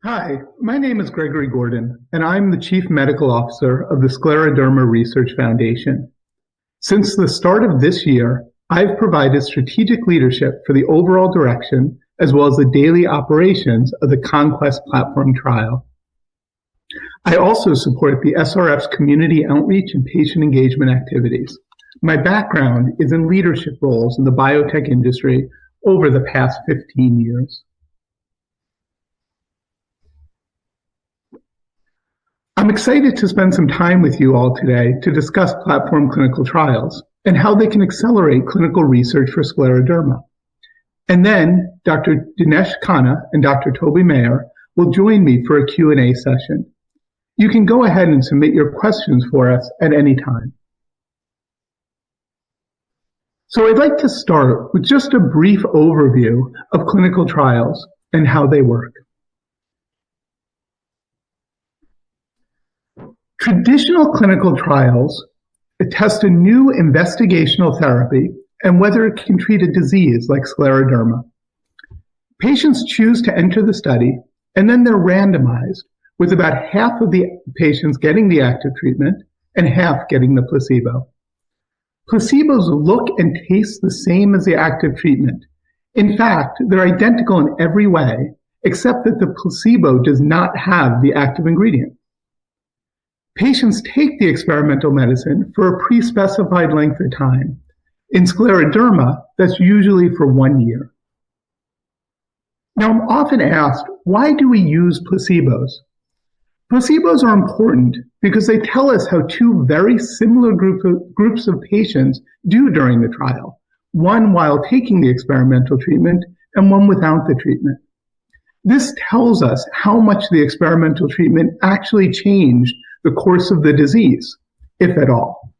Hi, my name is Gregory Gordon, and I'm the Chief Medical Officer of the Scleroderma Research Foundation. Since the start of this year, I've provided strategic leadership for the overall direction as well as the daily operations of the Conquest platform trial. I also support the SRF's community outreach and patient engagement activities. My background is in leadership roles in the biotech industry over the past 15 years. I'm excited to spend some time with you all today to discuss platform clinical trials and how they can accelerate clinical research for scleroderma. And then Dr. Dinesh Khanna and Dr. Toby Maher will join me for a Q&A session. You can go ahead and submit your questions for us at any time. So I'd like to start with just a brief overview of clinical trials and how they work. Traditional clinical trials test a new investigational therapy and whether it can treat a disease like scleroderma. Patients choose to enter the study, and then they're randomized, with about half of the patients getting the active treatment and half getting the placebo. Placebos look and taste the same as the active treatment. In fact, they're identical in every way, except that the placebo does not have the active ingredient. Patients take the experimental medicine for a pre-specified length of time. In scleroderma, that's usually for 1 year. Now, I'm often asked, why do we use placebos? Placebos are important because they tell us how two very similar groups of patients do during the trial, one while taking the experimental treatment and one without the treatment. This tells us how much the experimental treatment actually changed the course of the disease, if at all.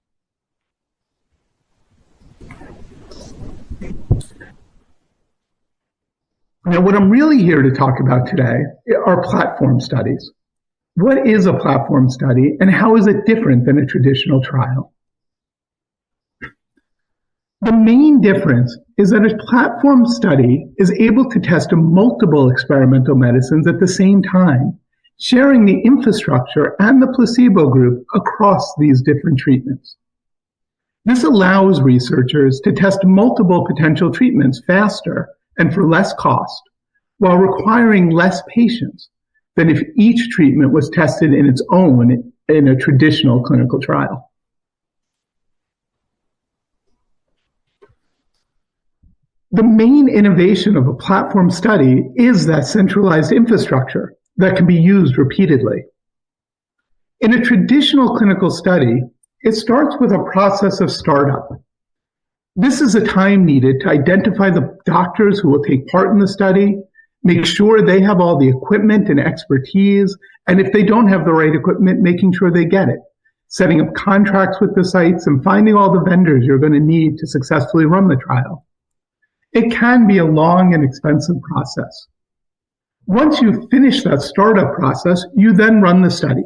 Now, what I'm really here to talk about today are platform studies. What is a platform study, and how is it different than a traditional trial? The main difference is that a platform study is able to test multiple experimental medicines at the same time, sharing the infrastructure and the placebo group across these different treatments. This allows researchers to test multiple potential treatments faster and for less cost, while requiring less patients than if each treatment was tested in its own in a traditional clinical trial. The main innovation of a platform study is that centralized infrastructure that can be used repeatedly. In a traditional clinical study, it starts with a process of startup. This is the time needed to identify the doctors who will take part in the study, make sure they have all the equipment and expertise, and if they don't have the right equipment, making sure they get it, setting up contracts with the sites, and finding all the vendors you're going to need to successfully run the trial. It can be a long and expensive process. Once you finish that startup process, you then run the study,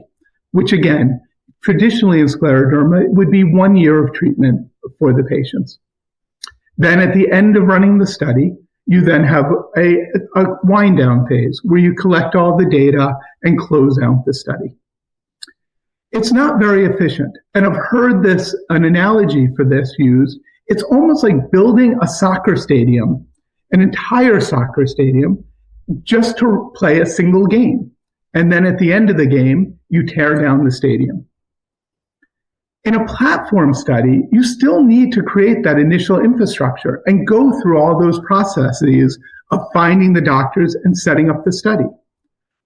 which again, traditionally in scleroderma, would be 1 year of treatment for the patients. Then at the end of running the study, you then have a wind down phase where you collect all the data and close out the study. It's not very efficient, and I've heard an analogy for this used. It's almost like building a soccer stadium, an entire soccer stadium, just to play a single game. And then at the end of the game, you tear down the stadium. In a platform study, you still need to create that initial infrastructure and go through all those processes of finding the doctors and setting up the study.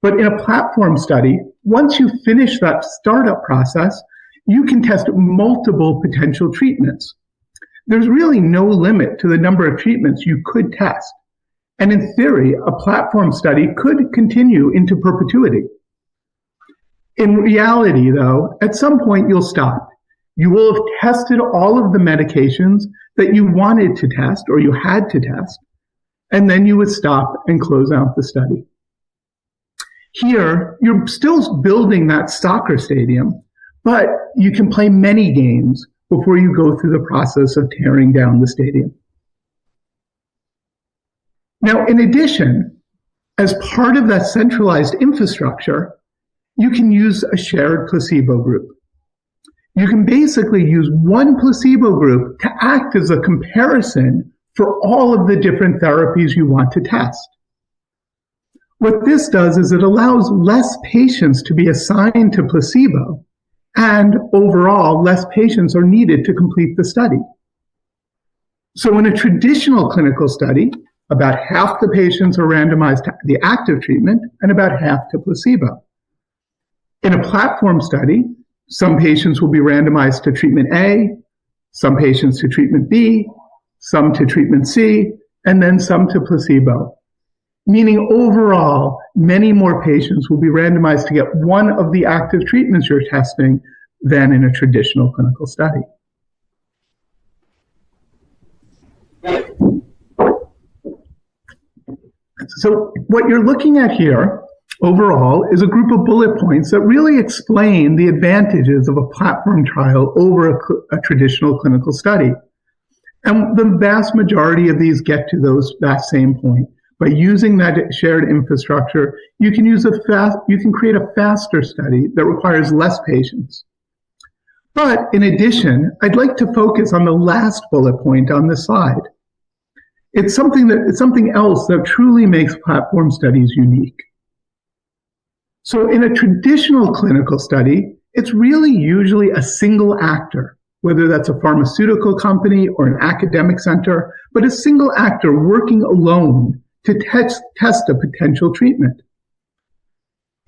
But in a platform study, once you finish that startup process, you can test multiple potential treatments. There's really no limit to the number of treatments you could test. And in theory, a platform study could continue into perpetuity. In reality, though, at some point you'll stop. You will have tested all of the medications that you wanted to test or you had to test, and then you would stop and close out the study. Here, you're still building that soccer stadium, but you can play many games before you go through the process of tearing down the stadium. Now, in addition, As part of that centralized infrastructure, you can use a shared placebo group. You can basically use one placebo group to act as a comparison for all of the different therapies you want to test. What this does is it allows less patients to be assigned to placebo, and overall, less patients are needed to complete the study. So in a traditional clinical study, about half the patients are randomized to the active treatment and about half to placebo. In a platform study, some patients will be randomized to treatment A, some patients to treatment B, some to treatment C, and then some to placebo. Meaning overall, many more patients will be randomized to get one of the active treatments you're testing than in a traditional clinical study. So what you're looking at here overall is a group of bullet points that really explain the advantages of a platform trial over a traditional clinical study. And the vast majority of these get to that same point. By using that shared infrastructure, you can create a faster study that requires less patients. But in addition, I'd like to focus on the last bullet point on this slide. It's something else that truly makes platform studies unique. So in a traditional clinical study, it's really usually a single actor, whether that's a pharmaceutical company or an academic center, but a single actor working alone to test a potential treatment.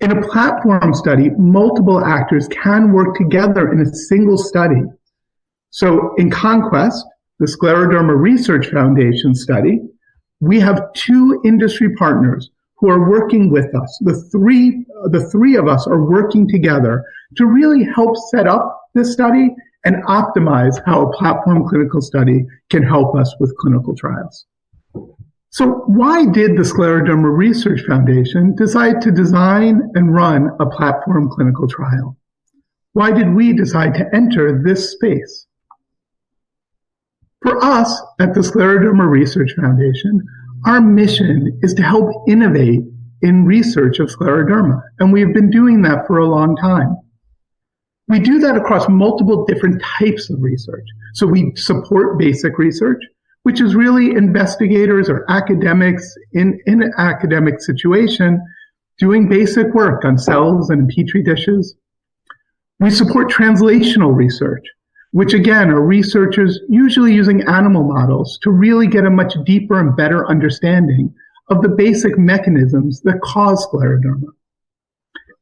In a platform study, multiple actors can work together in a single study. So in Conquest, the Scleroderma Research Foundation study, we have two industry partners who are working with us. The three of us are working together to really help set up this study and optimize how a platform clinical study can help us with clinical trials. So why did the Scleroderma Research Foundation decide to design and run a platform clinical trial? Why did we decide to enter this space? For us at the Scleroderma Research Foundation, our mission is to help innovate in research of scleroderma, and we have been doing that for a long time. We do that across multiple different types of research. So we support basic research, which is really investigators or academics in an academic situation doing basic work on cells and petri dishes. We support translational research, which again are researchers usually using animal models to really get a much deeper and better understanding of the basic mechanisms that cause scleroderma.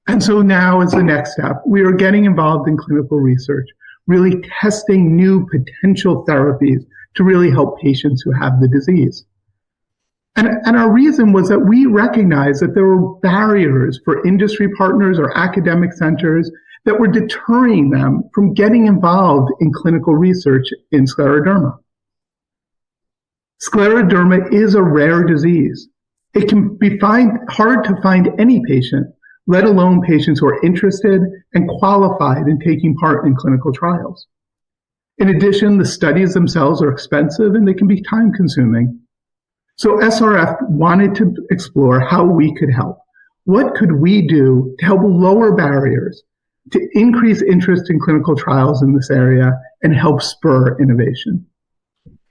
And so now as the next step, we are getting involved in clinical research, really testing new potential therapies to really help patients who have the disease. And our reason was that we recognized that there were barriers for industry partners or academic centers that were deterring them from getting involved in clinical research in scleroderma. Scleroderma is a rare disease. It can be hard to find any patient, let alone patients who are interested and qualified in taking part in clinical trials. In addition, the studies themselves are expensive and they can be time-consuming. So SRF wanted to explore how we could help. What could we do to help lower barriers, to increase interest in clinical trials in this area, and help spur innovation?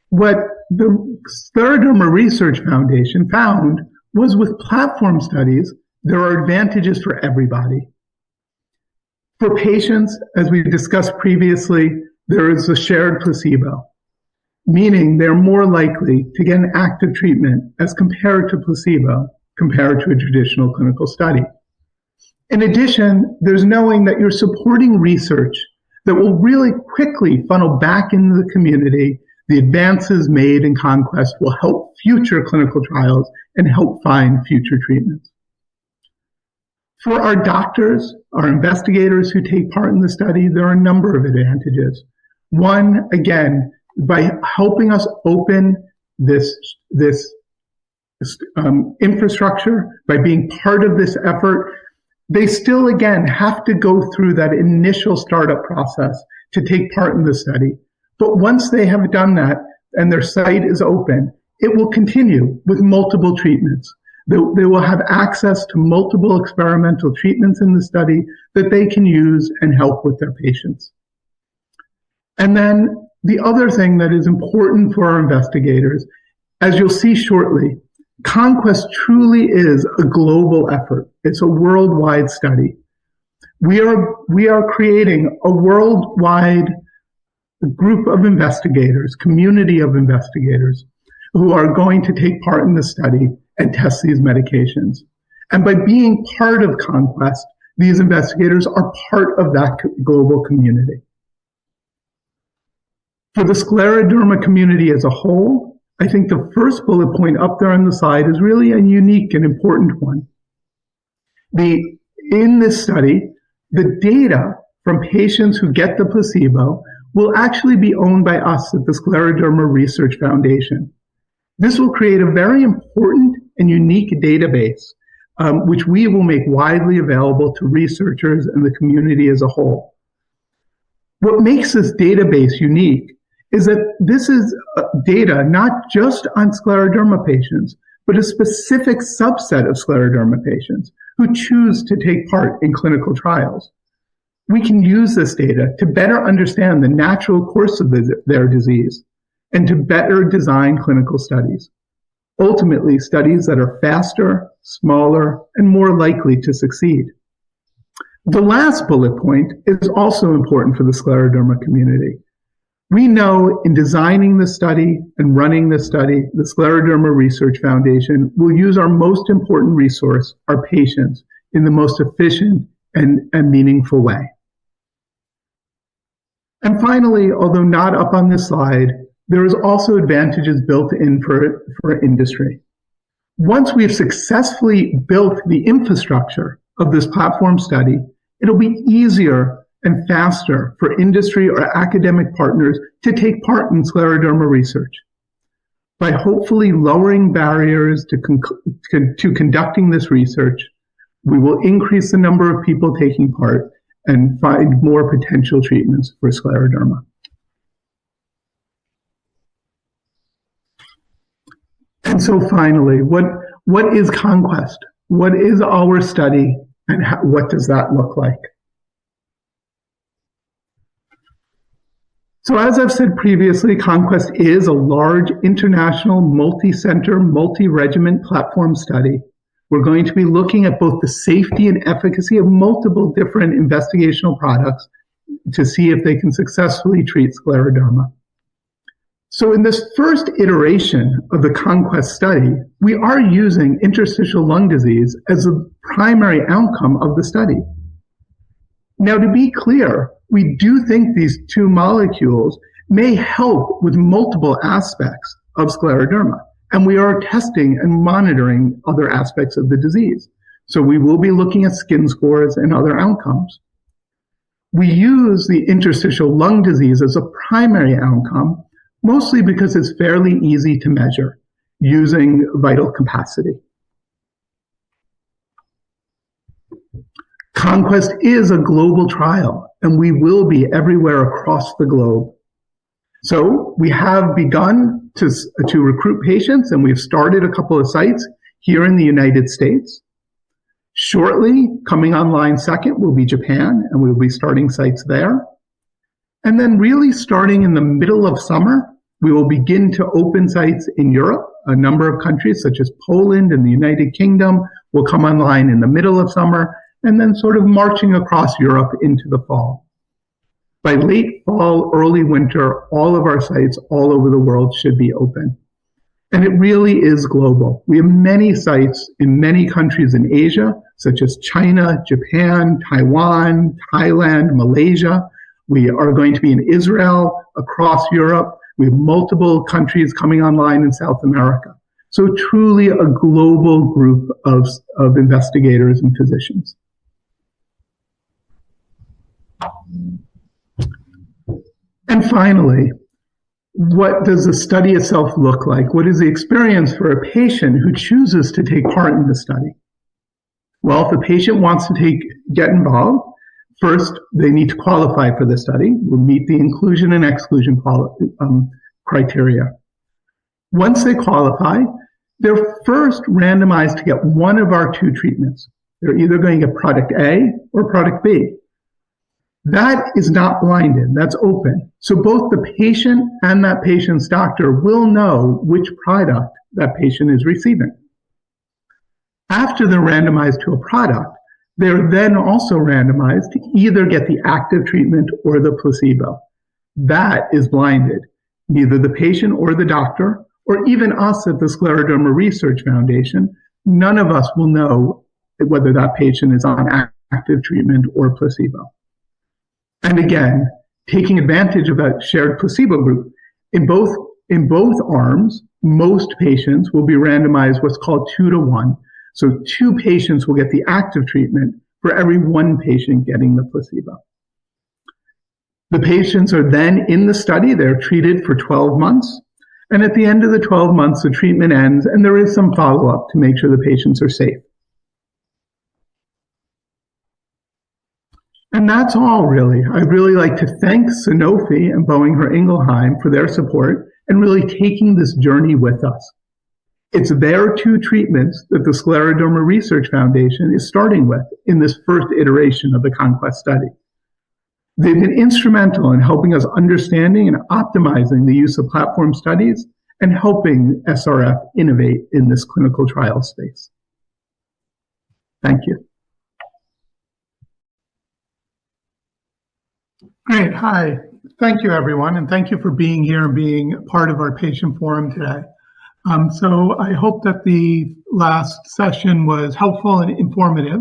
What the Scleroderma Research Foundation found was with platform studies, there are advantages for everybody. For patients, as we discussed previously, there is a shared placebo, meaning they're more likely to get an active treatment as compared to placebo, compared to a traditional clinical study. In addition, there's knowing that you're supporting research that will really quickly funnel back into the community. The advances made in Conquest will help future clinical trials and help find future treatments. For our doctors, our investigators who take part in the study, there are a number of advantages. One, again, by helping us open this infrastructure, by being part of this effort, they still, again, have to go through that initial startup process to take part in the study. But once they have done that and their site is open, it will continue with multiple treatments. They will have access to multiple experimental treatments in the study that they can use and help with their patients. And then the other thing that is important for our investigators, as you'll see shortly, Conquest truly is a global effort. It's a worldwide study. We are creating a worldwide group of investigators, community of investigators, who are going to take part in the study and test these medications. And by being part of Conquest, these investigators are part of that global community. For the scleroderma community as a whole, I think the first bullet point up there on the side is really a unique and important one. In this study, the data from patients who get the placebo will actually be owned by us at the Scleroderma Research Foundation. This will create a very important and unique database, which we will make widely available to researchers and the community as a whole. What makes this database unique is that this is data not just on scleroderma patients, but a specific subset of scleroderma patients who choose to take part in clinical trials. We can use this data to better understand the natural course of their disease and to better design clinical studies. Ultimately, studies that are faster, smaller, and more likely to succeed. The last bullet point is also important for the scleroderma community. We know in designing the study and running the study, the Scleroderma Research Foundation will use our most important resource, our patients, in the most efficient and meaningful way. And finally, although not up on this slide, there is also advantages built in for industry. Once we've successfully built the infrastructure of this platform study, it'll be easier and faster for industry or academic partners to take part in scleroderma research. By hopefully lowering barriers to conducting this research, we will increase the number of people taking part and find more potential treatments for scleroderma. And so finally, what is Conquest? What is our study, and what does that look like? So as I've said previously, Conquest is a large international multi-center, multi-regiment platform study. We're going to be looking at both the safety and efficacy of multiple different investigational products to see if they can successfully treat scleroderma. So in this first iteration of the Conquest study, we are using interstitial lung disease as the primary outcome of the study. Now, to be clear, we do think these two molecules may help with multiple aspects of scleroderma, and we are testing and monitoring other aspects of the disease. So we will be looking at skin scores and other outcomes. We use the interstitial lung disease as a primary outcome, mostly because it's fairly easy to measure using vital capacity. Conquest is a global trial, and we will be everywhere across the globe. So we have begun to recruit patients, and we've started a couple of sites here in the United States. Shortly, coming online second will be Japan, and we'll be starting sites there. And then really starting in the middle of summer, we will begin to open sites in Europe. A number of countries such as Poland and the United Kingdom will come online in the middle of summer, and then sort of marching across Europe into the fall. By late fall, early winter, all of our sites all over the world should be open. And it really is global. We have many sites in many countries in Asia, such as China, Japan, Taiwan, Thailand, Malaysia. We are going to be in Israel, across Europe. We have multiple countries coming online in South America. So truly a global group of investigators and physicians. And finally, what does the study itself look like? What is the experience for a patient who chooses to take part in the study? Well, if the patient wants to get involved, first, they need to qualify for the study. We'll meet the inclusion and exclusion criteria. Once they qualify, they're first randomized to get one of our two treatments. They're either going to get product A or product B. That is not blinded, that's open. So both the patient and that patient's doctor will know which product that patient is receiving. After they're randomized to a product, they're then also randomized to either get the active treatment or the placebo. That is blinded. Neither the patient or the doctor, or even us at the Scleroderma Research Foundation, none of us will know whether that patient is on active treatment or placebo. And again, taking advantage of that shared placebo group, in both arms, most patients will be randomized what's called 2-to-1. So 2 patients will get the active treatment for every 1 patient getting the placebo. The patients are then in the study, they're treated for 12 months. And at the end of the 12 months, the treatment ends, and there is some follow-up to make sure the patients are safe. And that's all, really. I'd really like to thank Sanofi and Boehringer Ingelheim for their support and really taking this journey with us. It's their 2 treatments that the Scleroderma Research Foundation is starting with in this first iteration of the Conquest study. They've been instrumental in helping us understanding and optimizing the use of platform studies and helping SRF innovate in this clinical trial space. Thank you. Great. Hi. Thank you, everyone, and thank you for being here and being part of our patient forum today. So I hope that the last session was helpful and informative.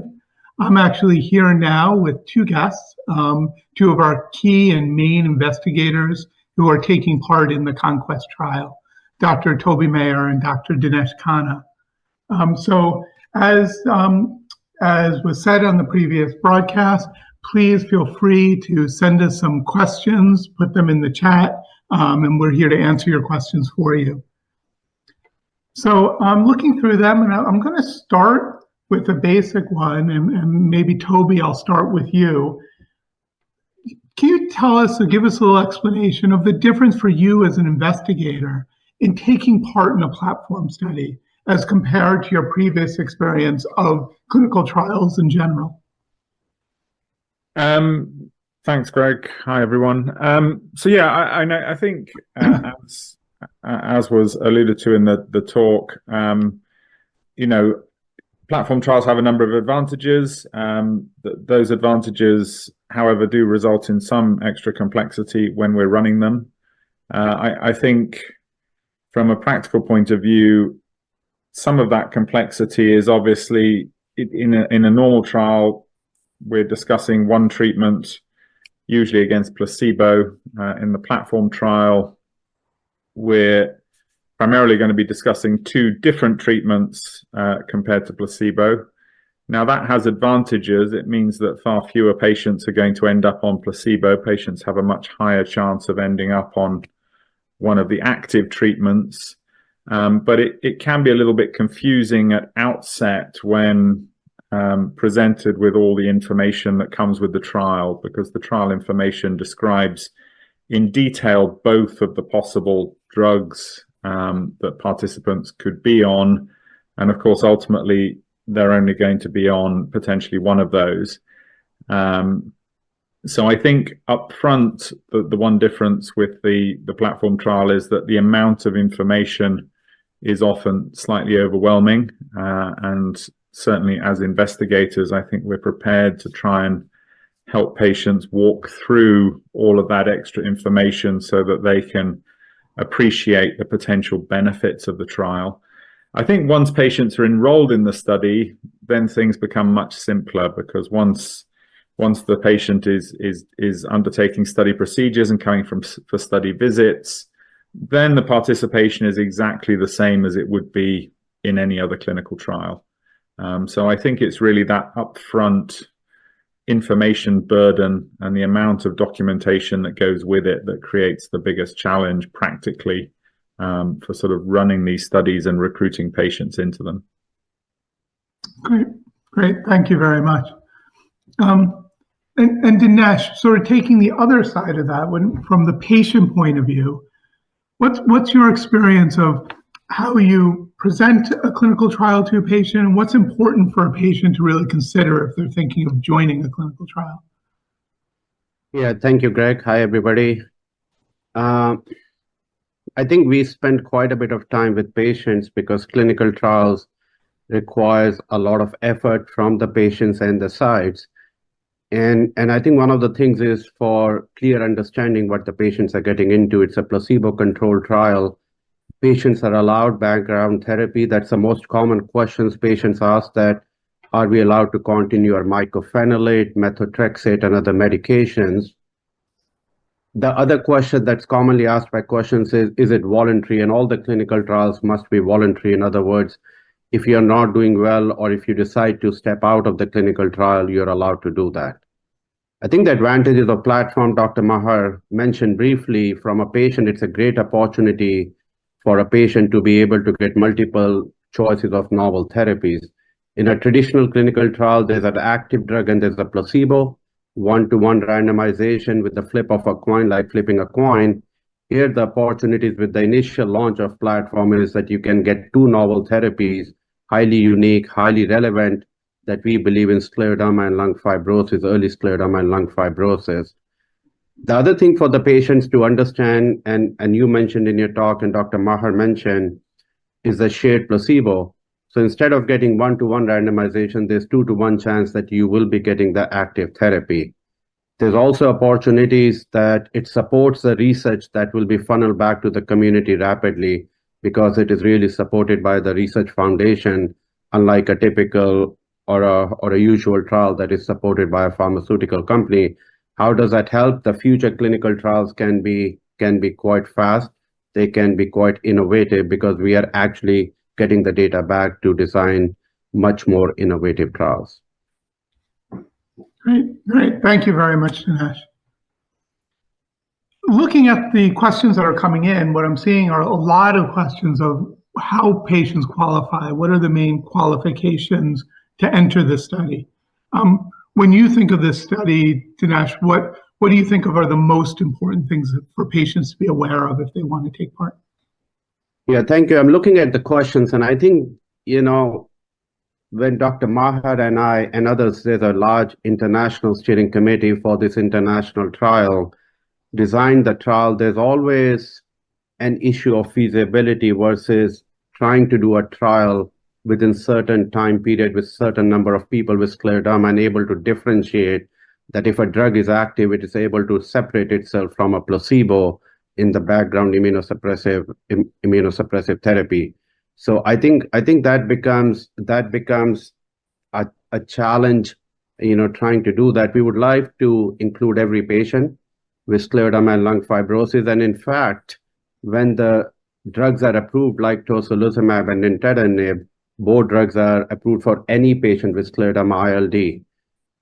I'm actually here now with 2 guests, 2 of our key and main investigators who are taking part in the Conquest trial, Dr. Toby Maher and Dr. Dinesh Khanna. So as was said on the previous broadcast, please feel free to send us some questions, put them in the chat, and we're here to answer your questions for you. So I'm looking through them, and I'm going to start with the basic one, and maybe Toby, I'll start with you. Can you tell us or give us a little explanation of the difference for you as an investigator in taking part in a platform study as compared to your previous experience of clinical trials in general? Thanks, Greg. Hi, everyone. So yeah, I think as was alluded to in the talk, platform trials have a number of advantages. Those advantages, however, do result in some extra complexity when we're running them. I think from a practical point of view, some of that complexity is obviously in a normal trial, we're discussing one treatment, usually against placebo. In the platform trial, we're primarily going to be discussing 2 different treatments compared to placebo. Now that has advantages. It means that far fewer patients are going to end up on placebo. Patients have a much higher chance of ending up on one of the active treatments. But it can be a little bit confusing at outset when presented with all the information that comes with the trial, because the trial information describes in detail both of the possible drugs that participants could be on, and of course ultimately they're only going to be on potentially one of those. So I think up front the one difference with the platform trial is that the amount of information is often slightly overwhelming, and certainly as investigators I think we're prepared to try and help patients walk through all of that extra information so that they can appreciate the potential benefits of the trial. I think once patients are enrolled in the study, then things become much simpler, because once the patient is undertaking study procedures and coming for study visits, then the participation is exactly the same as it would be in any other clinical trial. So I think it's really that upfront information burden and the amount of documentation that goes with it that creates the biggest challenge practically for sort of running these studies and recruiting patients into them. Great. Thank you very much. And Dinesh, sort of taking the other side of that, from the patient point of view, what's your experience of how you present a clinical trial to a patient, and what's important for a patient to really consider if they're thinking of joining a clinical trial? Yeah, thank you, Greg. Hi, everybody. I think we spend quite a bit of time with patients because clinical trials requires a lot of effort from the patients and the sites. And I think one of the things is for clear understanding what the patients are getting into. It's a placebo-controlled trial. Patients are allowed background therapy. That's the most common questions patients ask, that are we allowed to continue our mycophenolate, methotrexate, and other medications? The other question that's commonly asked by questions is it voluntary? And all the clinical trials must be voluntary. In other words, if you're not doing well or if you decide to step out of the clinical trial, you're allowed to do that. I think the advantages of platform, Dr. Maher mentioned briefly, from a patient, it's a great opportunity for a patient to be able to get multiple choices of novel therapies. In a traditional clinical trial, there's an active drug and there's a placebo, one-to-one randomization with the flip of a coin, like flipping a coin. Here, the opportunities with the initial launch of platform is that you can get two novel therapies, highly unique, highly relevant, that we believe in scleroderma and lung fibrosis, early scleroderma and lung fibrosis. The other thing for the patients to understand, and you mentioned in your talk and Dr. Maher mentioned, is the shared placebo. So instead of getting one-to-one randomization, there's 2-to-1 chance that you will be getting the active therapy. There's also opportunities that it supports the research that will be funneled back to the community rapidly, because it is really supported by the research foundation, unlike a typical or a usual trial that is supported by a pharmaceutical company. How does that help? The future clinical trials can be quite fast. They can be quite innovative because we are actually getting the data back to design much more innovative trials. Great. Thank you very much, Dinesh. Looking at the questions that are coming in, what I'm seeing are a lot of questions of how patients qualify. What are the main qualifications to enter this study? When you think of this study, Dinesh, what do you think are the most important things for patients to be aware of if they want to take part? Yeah, thank you. I'm looking at the questions, and I think, when Dr. Maher and I and others, there's a large international steering committee for this international trial, designed the trial, there's always an issue of feasibility versus trying to do a trial within certain time period with certain number of people with scleroderma and able to differentiate that if a drug is active, it is able to separate itself from a placebo in the background immunosuppressive therapy. So I think that becomes a challenge, trying to do that. We would like to include every patient with scleroderma and lung fibrosis. And in fact, when the drugs are approved, like tocilizumab and nintedanib, both drugs are approved for any patient with scleroderma ILD.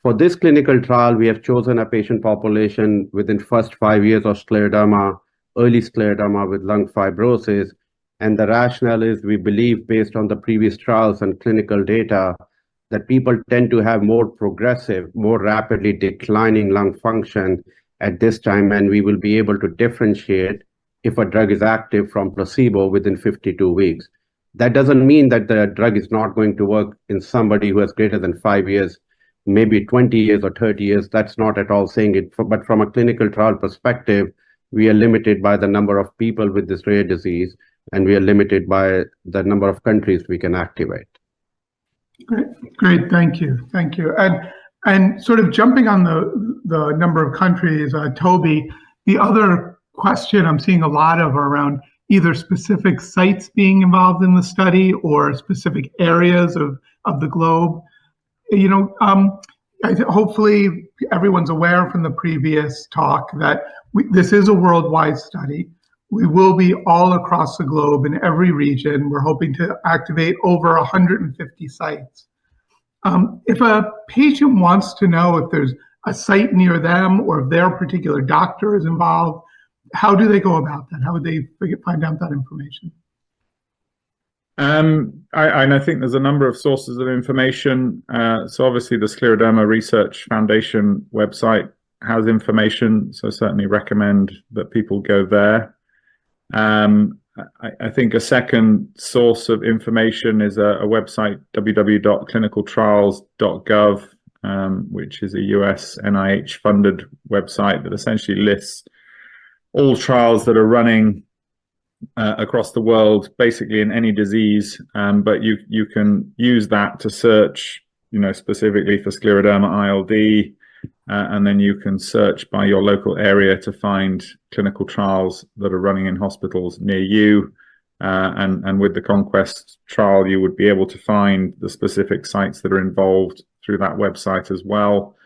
For this clinical trial, we have chosen a patient population within first 5 years of scleroderma, early scleroderma with lung fibrosis. And the rationale is, we believe, based on the previous trials and clinical data, that people tend to have more progressive, more rapidly declining lung function at this time, and we will be able to differentiate if a drug is active from placebo within 52 weeks. That doesn't mean that the drug is not going to work in somebody who has greater than 5 years, maybe 20 years or 30 years. That's not at all saying it. But from a clinical trial perspective, we are limited by the number of people with this rare disease, and we are limited by the number of countries we can activate. Great. Thank you. And sort of jumping on the number of countries, Toby, the other question I'm seeing a lot of are around either specific sites being involved in the study or specific areas of the globe. Hopefully everyone's aware from the previous talk that this is a worldwide study. We will be all across the globe in every region. We're hoping to activate over 150 sites. If a patient wants to know if there's a site near them or if their particular doctor is involved, how do they go about that? How would they find out that information? I think there's a number of sources of information. So obviously the Scleroderma Research Foundation website has information, so certainly recommend that people go there. I think a second source of information is a website, www.clinicaltrials.gov, which is a US NIH-funded website that essentially lists all trials that are running across the world, basically in any disease. But you can use that to search, specifically for scleroderma ILD, and then you can search by your local area to find clinical trials that are running in hospitals near you. And with the Conquest trial, you would be able to find the specific sites that are involved through that website as well.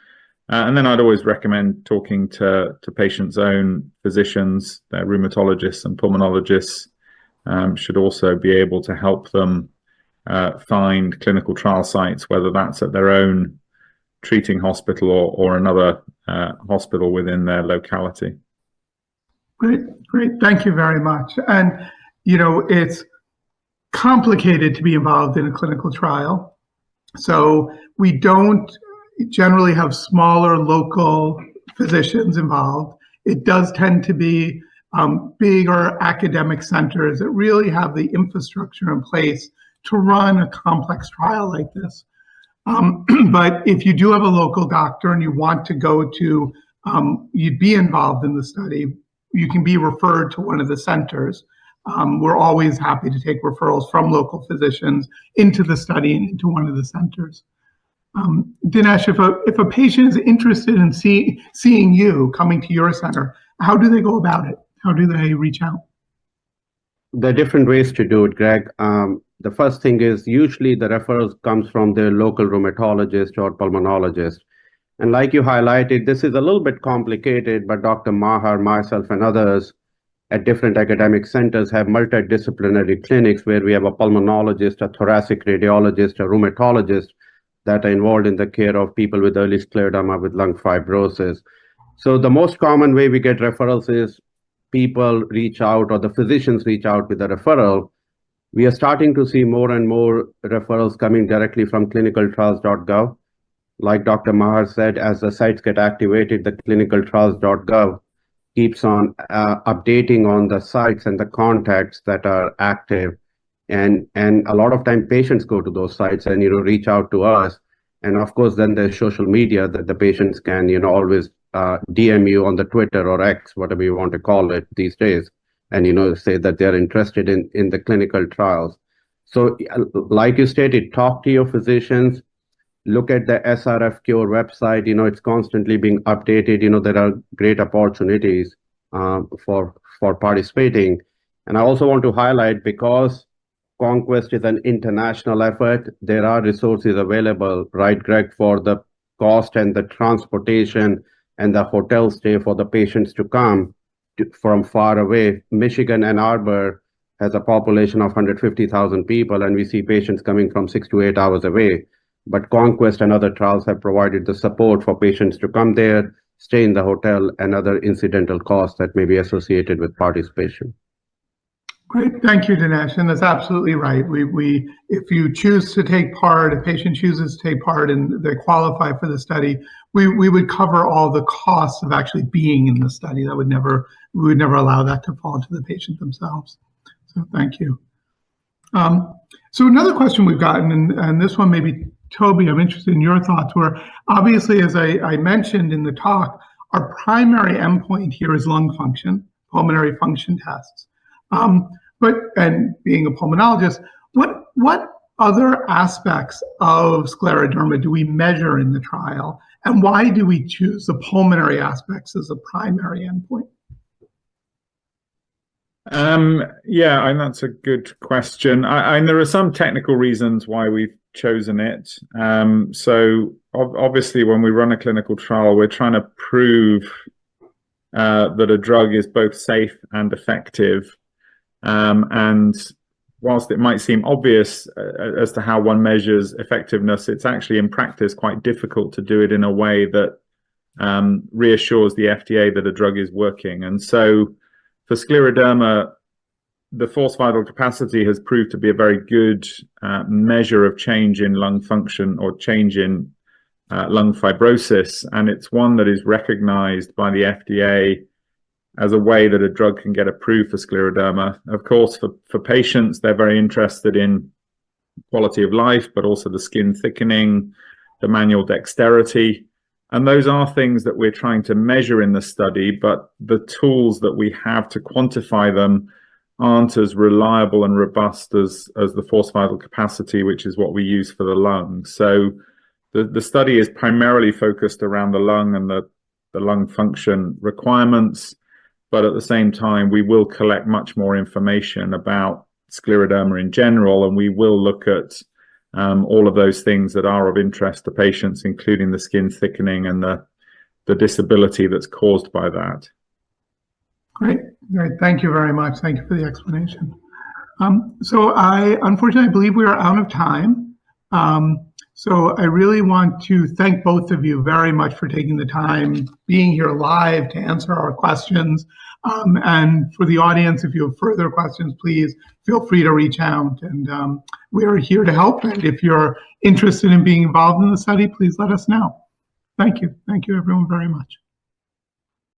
And then I'd always recommend talking to patients' own physicians. Their rheumatologists and pulmonologists should also be able to help them find clinical trial sites, whether that's at their own treating hospital or another hospital within their locality. Great. Thank you very much. And, it's complicated to be involved in a clinical trial. So we don't generally have smaller local physicians involved. It does tend to be bigger academic centers that really have the infrastructure in place to run a complex trial like this. But if you do have a local doctor and you want to go to, you'd be involved in the study, you can be referred to one of the centers. We're always happy to take referrals from local physicians into the study and into one of the centers. Dinesh, if a patient is interested in seeing you, coming to your center, how do they go about it? How do they reach out? There are different ways to do it, Greg. The first thing is usually the referrals comes from their local rheumatologist or pulmonologist. And like you highlighted, this is a little bit complicated, but Dr. Maher, myself, and others at different academic centers have multidisciplinary clinics where we have a pulmonologist, a thoracic radiologist, a rheumatologist that are involved in the care of people with early scleroderma with lung fibrosis. So the most common way we get referrals is people reach out or the physicians reach out with a referral. We are starting to see more and more referrals coming directly from clinicaltrials.gov. Like Dr. Maher said, as the sites get activated, the clinicaltrials.gov keeps on updating on the sites and the contacts that are active. And a lot of time patients go to those sites and, reach out to us. And of course, then there's social media that the patients can, always DM you on the Twitter or X, whatever you want to call it these days, and, say that they're interested in the clinical trials. So like you stated, talk to your physicians, look at the SRF Cure website, it's constantly being updated. There are great opportunities for participating. And I also want to highlight, because Conquest is an international effort, there are resources available, right, Greg, for the cost and the transportation and the hotel stay for the patients to come from far away. Michigan, Ann Arbor has a population of 150,000 people, and we see patients coming from 6 to 8 hours away. But Conquest and other trials have provided the support for patients to come there, stay in the hotel, and other incidental costs that may be associated with participation. Great, thank you, Dinesh, and that's absolutely right. We if you choose to take part, a patient chooses to take part and they qualify for the study, we would cover all the costs of actually being in the study. We would never allow that to fall to the patient themselves. So thank you. So another question we've gotten, and this one maybe Toby, I'm interested in your thoughts, where obviously, as I mentioned in the talk, our primary endpoint here is lung function, pulmonary function tests. And being a pulmonologist, what other aspects of scleroderma do we measure in the trial, and why do we choose the pulmonary aspects as a primary endpoint? Yeah, and that's a good question. And there are some technical reasons why we've chosen it. So obviously, when we run a clinical trial, we're trying to prove that a drug is both safe and effective. And whilst it might seem obvious as to how one measures effectiveness, it's actually in practice quite difficult to do it in a way that reassures the FDA that a drug is working. And so for scleroderma, the forced vital capacity has proved to be a very good measure of change in lung function or change in lung fibrosis. And it's one that is recognized by the FDA as a way that a drug can get approved for scleroderma. Of course, for patients, they're very interested in quality of life, but also the skin thickening, the manual dexterity. And those are things that we're trying to measure in the study, but the tools that we have to quantify them aren't as reliable and robust as the forced vital capacity, which is what we use for the lung. So the study is primarily focused around the lung and the lung function requirements, but at the same time, we will collect much more information about scleroderma in general, and we will look at all of those things that are of interest to patients, including the skin thickening and the disability that's caused by that. Great. Thank you very much. Thank you for the explanation. So unfortunately, I believe we are out of time. So I really want to thank both of you very much for taking the time, being here live to answer our questions. And for the audience, if you have further questions, please feel free to reach out. And we are here to help. And if you're interested in being involved in the study, please let us know. Thank you. Thank you, everyone, very much.